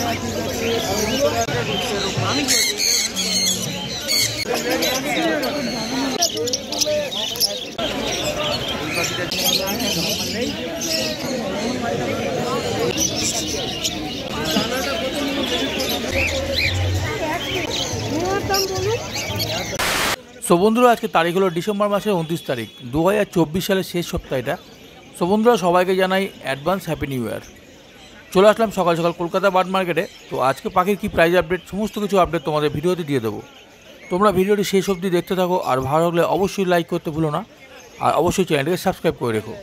So বন্ধুরা, আজকে তারিখ হলো ডিসেম্বর মাসের 29 তারিখ 2024 সালের শেষ সপ্তাহ এটা। সো বন্ধুরা, সবাইকে জানাই অ্যাডভান্স হ্যাপি নিউ ইয়ার। চলে আসলাম সকাল সকাল কলকাতা বার্ড মার্কেটে। তো আজকে পাখির কী প্রাইস আপডেট, সমস্ত কিছু আপডেট তোমাদের ভিডিওতে দিয়ে দেবো। তোমরা ভিডিওটি শেষ অবধি দেখতে থাকো, আর ভালো লাগলে অবশ্যই লাইক করতে ভুলো না, আর অবশ্যই চ্যানেলটিকে সাবস্ক্রাইব করে রেখো।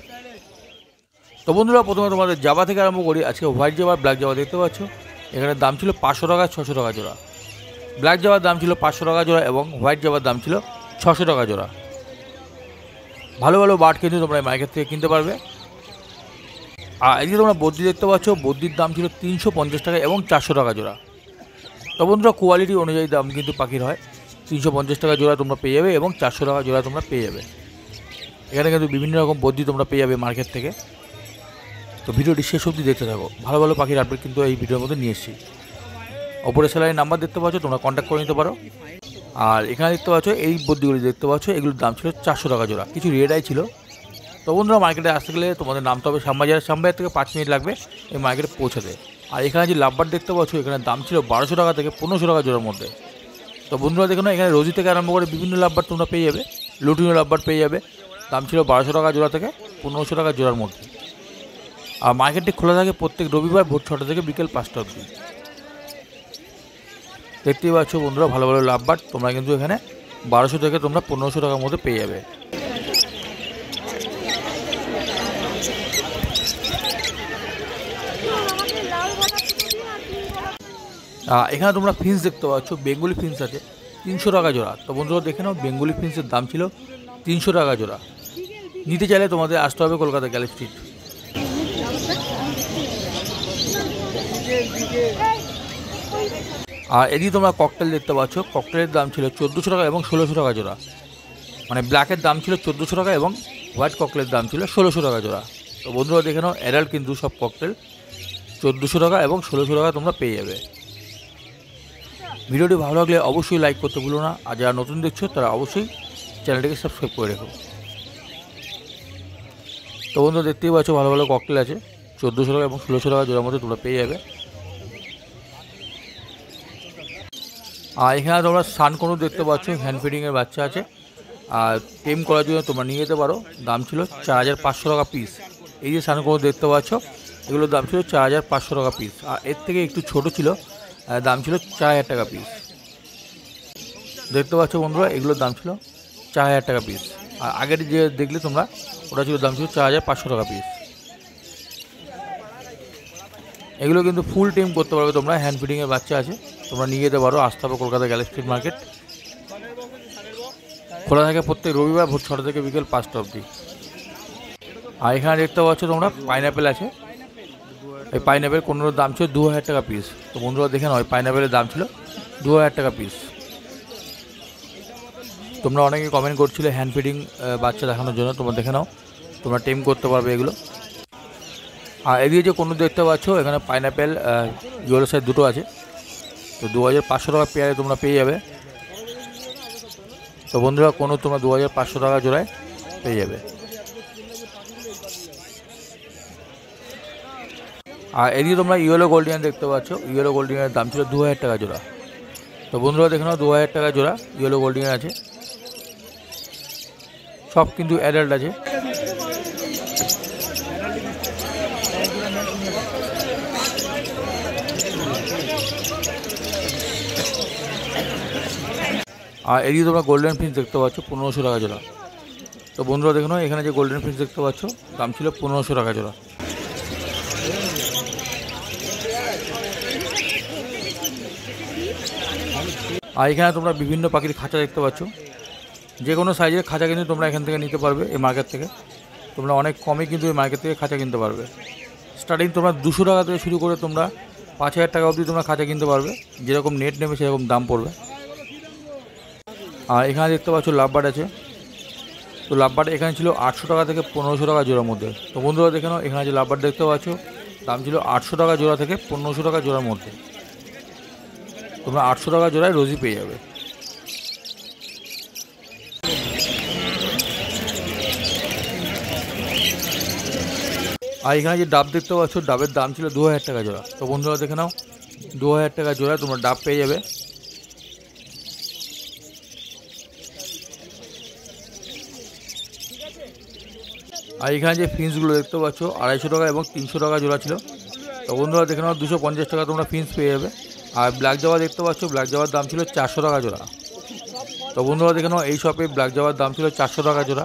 তো বন্ধুরা, প্রথমে তোমাদের জাবা থেকে আরম্ভ করি। আজকে হোয়াইট জাবা, ব্ল্যাক জাবা দেখতে পাচ্ছ, এখানে দাম ছিল 500 টাকা, 600 টাকা জোড়া। ব্ল্যাক জাবার দাম ছিল 500 টাকা জোড়া এবং হোয়াইট জাবার দাম ছিল 600 টাকা জোড়া। ভালো ভালো বার্ড কিন্তু তোমরা এই মার্কেট থেকে কিনতে পারবে। আর এদিকে তোমরা বদ্রি দেখতে পাচ্ছ, বদ্রির দাম ছিল 350 টাকা এবং 400 টাকা জোড়া। তো বন্ধুরা, কোয়ালিটি অনুযায়ী দাম কিন্তু পাখির হয়। 350 টাকা জোড়া তোমরা পেয়ে যাবে এবং 400 টাকা জোড়া তোমরা পেয়ে যাবে। এখানে কিন্তু বিভিন্ন রকম বদ্রি তোমরা পেয়ে যাবে মার্কেট থেকে। তো ভিডিওটি শেষ অবধি দেখতে থাকো, ভালো ভালো পাখির আপডেট কিন্তু এই ভিডিওর মধ্যে নিয়ে এসেছি। ওপরে স্যালারির নাম্বার দেখতে পাচ্ছ, তোমরা কন্ট্যাক্ট করে নিতে পারো। আর এখানে দেখতে পাচ্ছ এই বদ্রিগুলি দেখতে পাচ্ছ, এগুলোর দাম ছিল 400 টাকা জোড়া, কিছু রেড আই ছিল। তো বন্ধুরা, মার্কেটে আসতে গেলে তোমাদের নামতে হবে শ্যামবাজার। শ্যামবাজার থেকে 5 মিনিট লাগবে এই মার্কেটে পৌঁছাতে। আর এখানে যে লাভবার দেখতে পাচ্ছ, এখানে দাম ছিল 1200 টাকা থেকে 1500 টাকা জোড়ার মধ্যে। তো বন্ধুরা দেখো না, এখানে রোজি থেকে আরম্ভ করে বিভিন্ন লাভবার তোমরা পেয়ে যাবে। লুটিনো লাভবার পেয়ে যাবে, দাম ছিল 1200 টাকা জোড়া থেকে 1500 টাকা জোড়ার মধ্যে। আর মার্কেটটি খোলা থাকে প্রত্যেক রবিবার ভোর 6টা থেকে বিকেল 5টা অবধি। দেখতেই পাচ্ছ বন্ধুরা, ভালো ভালো লাভবার তোমরা কিন্তু এখানে 1200 থেকে তোমরা 1500 টাকার মধ্যে পেয়ে যাবে। এখানে তোমরা ফিন্স দেখতে পাচ্ছ, বেঙ্গলি ফিন্স আছে 300 টাকা জোড়া। তো বন্ধুরা দেখে নাও, বেঙ্গলি ফিন্সের দাম ছিল 300 টাকা জোড়া। নিতে চাইলে তোমাদের আসতে হবে কলকাতা গ্যালি স্ট্রিট। আর এদিকে তোমরা ককটেল দেখতে পাচ্ছ, ককটেলের দাম ছিল 1400 টাকা এবং 1600 টাকা জোড়া। মানে ব্ল্যাকের দাম ছিল 1400 টাকা এবং হোয়াইট ককটেলের দাম ছিল 1600 টাকা জোড়া। তো বন্ধুরা দেখে নাও, অ্যাডাল্ট কিন্তু সব ককটেল 1400 টাকা এবং 1600 টাকা তোমরা পেয়ে যাবে। ভিডিওটি ভালো লাগলে অবশ্যই লাইক করতে ভুলো না, আর যারা নতুন দেখছো তারা অবশ্যই চ্যানেলটিকে সাবস্ক্রাইব করে রেখো। তো বন্ধুরা দেখতেই পাচ্ছ, ভালো ভালো ককটেল আছে 1400 টাকা এবং 1600 টাকা জোড়ার মধ্যে তোমরা পেয়ে যাবে। আর এখানে তোমরা সানকোনো দেখতে পাচ্ছ, হ্যান্ড ফিডিংয়ের বাচ্চা আছে। আর টেম করার জন্য তোমরা নিয়ে যেতে পারো, দাম ছিল 4500 টাকা পিস। এই যে সানকোনো দেখতে পাচ্ছ, এগুলোর দাম ছিল 4500 টাকা পিস। আর এর থেকে একটু ছোট ছিল, দাম ছিল 4000 টাকা পিস। দেখতে পাচ্ছ বন্ধুরা, এগুলোর দাম ছিল 4000 টাকা পিস। আর আগের যে দেখলে তোমরা, ওটা ছিল দাম ছিল 4500 টাকা পিস। এগুলো কিন্তু ফুল টেম করতে পারবে তোমরা, হ্যান্ড ফিডিংয়ের বাচ্চা আছে, তোমরা নিয়ে যেতে পারো। আসতে হবে কলকাতা গ্যালি স্ট্রিট মার্কেট। খোলা থাকে প্রত্যেক রবিবার ভোর 6টা থেকে বিকেল 5টা অবধি। আর এখানে দেখতে পাচ্ছ তোমরা পাইনঅ্যাপেল আছে। এই পাইনঅ্যাপেল কোনোর দাম ছিল 2000 টাকা পিস। তো বন্ধুরা দেখে নাও, পাইনঅ্যাপেলের দাম ছিল 2000 টাকা পিস। তোমরা অনেকে কমেন্ট করছিলে হ্যান্ড ফিডিং বাচ্চা দেখানোর জন্য, তোমরা দেখে নাও, তোমরা টেম করতে পারবে এগুলো। আর এদিকে যে কোনো দেখতে পাচ্ছ, এখানে পাইনঅ্যাপেল ইয়েলো সাইজ দুটো আছে। তো 2500 টাকা পেয়ারে তোমরা পেয়ে যাবে। তো বন্ধুরা, কোনো তোমরা 2500 টাকা জোড়ায় পেয়ে যাবে। আর এদিকে তোমরা ইয়েলো গোল্ডিয়ান দেখতে পাচ্ছ, ইয়েলো গোল্ডিয়ানের দাম ছিল 2000 টাকা জোড়া। তো বন্ধুরা দেখে নাও, 2000 টাকা জোড়া ইয়েলো গোল্ডিয়ান আছে। সব কিন্তু অ্যাডাল্ট আছে। আর এদিকে তোমরা গোল্ডেন ফিন্স দেখতে পাচ্ছ 1500 টাকা জোড়া। তো বন্ধুরা দেখো না, এখানে যে গোল্ডেন ফিন্স দেখতে পাচ্ছ, দাম ছিল 1500 টাকা জোড়া। আর এখানে তোমরা বিভিন্ন পাখির খাঁচা দেখতে পাচ্ছ, যে কোনো সাইজের খাঁচা কিন্তু তোমরা এখান থেকে নিতে পারবে। এই মার্কেট থেকে তোমরা অনেক কমে কিন্তু এই মার্কেট থেকে খাঁচা কিনতে পারবে। স্টার্টিং তোমরা 200 টাকা থেকে শুরু করে তোমরা 5000 টাকা অবধি তোমরা খাঁচা কিনতে পারবে। যেরকম নেট নেবে সেরকম দাম পড়বে। আর এখানে দেখতে পাচ্ছ লাভবার্ড আছে। তো লাভবার্ড এখানে ছিল 800 টাকা থেকে 1500 টাকা জোড়ার মধ্যে। তো বন্ধুরা দেখে নাও, এখানে যে লাভবার্ড দেখতে পাচ্ছ, দাম ছিল 800 টাকা জোড়া থেকে 1500 টাকা জোড়ার মধ্যে। তোমরা 800 টাকা জোড়ায় রোজই পেয়ে যাবে। আর এখানে যে ডাব দেখতে পাচ্ছ, ডাবের দাম ছিল 2000 টাকা জোড়া। তো বন্ধুরা দেখে নাও, 2000 টাকা জোড়ায় তোমরা ডাব পেয়ে যাবে। আর এখানে যে ফিন্সগুলো দেখতে পাচ্ছ 250 টাকা এবং 300 টাকা জোড়া ছিল। তো বন্ধুরা দেখে নাও 250 টাকা তোমরা ফিন্স পেয়ে যাবে। আর ব্ল্যাক জাভা দেখতে পাচ্ছ, ব্ল্যাক জাভার দাম ছিল 400 টাকা জোড়া। তো বন্ধুরা দেখে নাও এই শপে ব্ল্যাক জাভার দাম ছিল 400 টাকা জোড়া।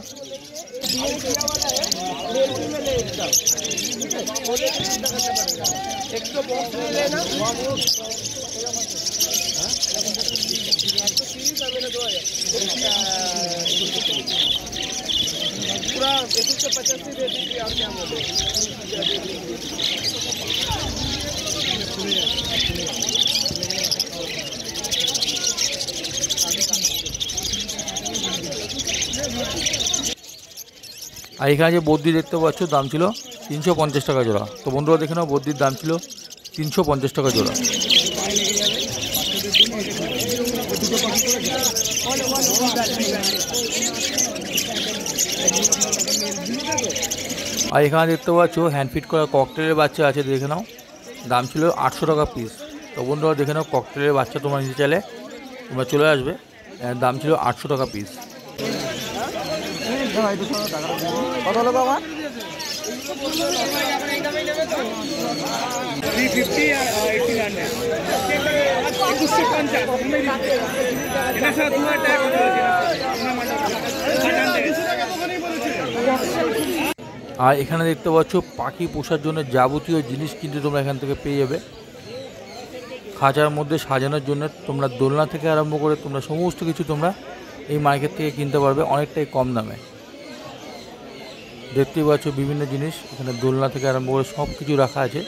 আর এখানে যে বদ্রি দেখতে পাচ্ছ দাম ছিল 350 টাকা জোড়া। তো বন্ধুরা দেখে নাও বদ্রির দাম ছিল 350 টাকা জোড়া। আর এখানে দেখতে পাচ্ছ হ্যান্ডফিট করা ককটেলের বাচ্চা আছে, দেখে নাও দাম ছিল 800 টাকা পিস। তো বন্ধুরা দেখে নাও ককটেলের বাচ্চা তোমরা নিতে চাইলে তোমরা চলে আসবে, দাম ছিল 800 টাকা পিস। আর এখানে দেখতে পাচ্ছ পাখি পোষার জন্য যাবতীয় জিনিস কিন্তু তোমরা এখান থেকে পেয়ে যাবে। খাঁচার মধ্যে সাজানোর জন্য তোমরা দোলনা থেকে আরম্ভ করে তোমরা সমস্ত কিছু তোমরা এই মার্কেট থেকে কিনতে পারবে অনেকটাই কম দামে। দেখতেই পাচ্ছ বিভিন্ন জিনিস এখানে দোলনা থেকে আরম্ভ করে সব কিছু রাখা আছে।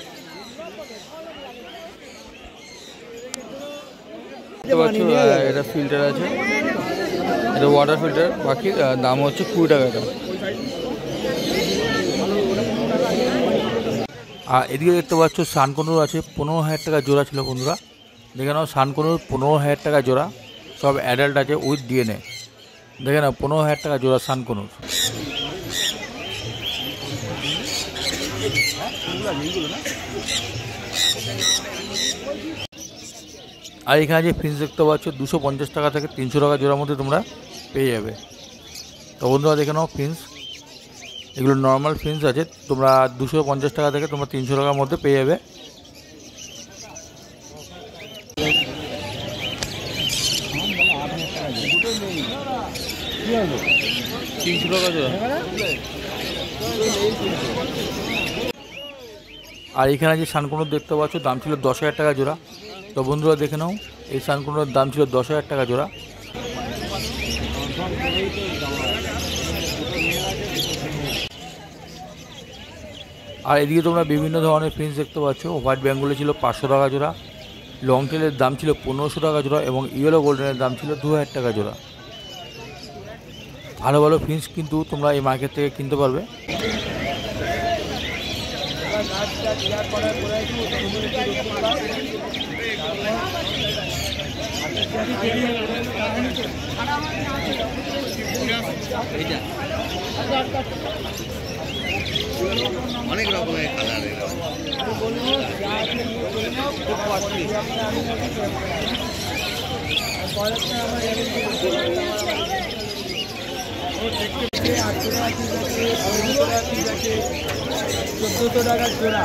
এটা ফিল্টার আছে, এটা ওয়াটার ফিল্টার, বাকির দাম হচ্ছে 20 টাকা। আর এদিকে দেখতে পাচ্ছ সানকনুর আছে, 15,000 টাকা জোড়া ছিল। বন্ধুরা দেখে নাও সানকনুর 15,000 টাকা জোড়া, সব অ্যাডাল্ট আছে উইথ ডিএনএ। দেখে নাও 15,000 টাকা জোড়া সানকনুর। আর এখানে যে ফিন্স দেখতে পাচ্ছ 250 টাকা থেকে 300 টাকা জোড়ার মধ্যে তোমরা পেয়ে যাবে। তো বন্ধুরা দেখে নাও ফিন্স, এগুলো নর্মাল ফিন্স আছে, তোমরা 250 টাকা থেকে তোমরা 300 টাকার মধ্যে পেয়ে যাবে। আর এখানে যে সানকনুর দেখতে পাচ্ছ দাম ছিল 10,000 টাকা জোড়া। তো বন্ধুরা দেখে নাও এই সানকনুরের দাম ছিল 10,000 টাকা জোড়া। আর এদিকে তোমরা বিভিন্ন ধরনের ফিন্স দেখতে পাচ্ছ। হোয়াইট বেঙ্গলে ছিল 500 টাকা জোড়া, লং টেলের দাম ছিল 1500 টাকা জোড়া এবং ইয়েলো গোল্ডেনের দাম ছিল 2000 টাকা জোড়া। ভালো ভালো ফিন্স কিন্তু তোমরা এই মার্কেট থেকে কিনতে পারবে। অনেক রকমের কালার টাকা জোড়া।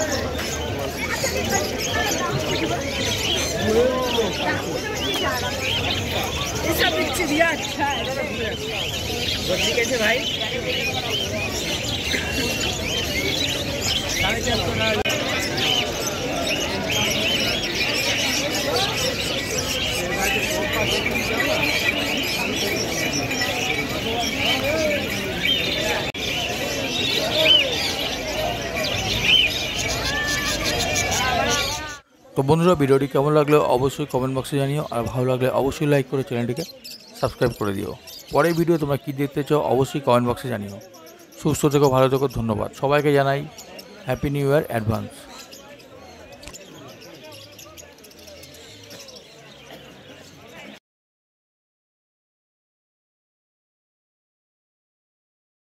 ঠিক আছে ভাই, তো বন্ধুরা ভিডিওটি কেমন লাগলো অবশ্যই কমেন্ট বক্সে জানিও, আর ভালো লাগলে অবশ্যই লাইক করে চ্যানেলটিকে সাবস্ক্রাইব করে দিও। পরের ভিডিও তোমরা কী দেখতে চাও অবশ্যই কমেন্ট বক্সে জানিও। সুস্থ থেকো, ভালো থেকো, ধন্যবাদ সবাইকে। জানাই হ্যাপি নিউ ইয়ার অ্যাডভান্স।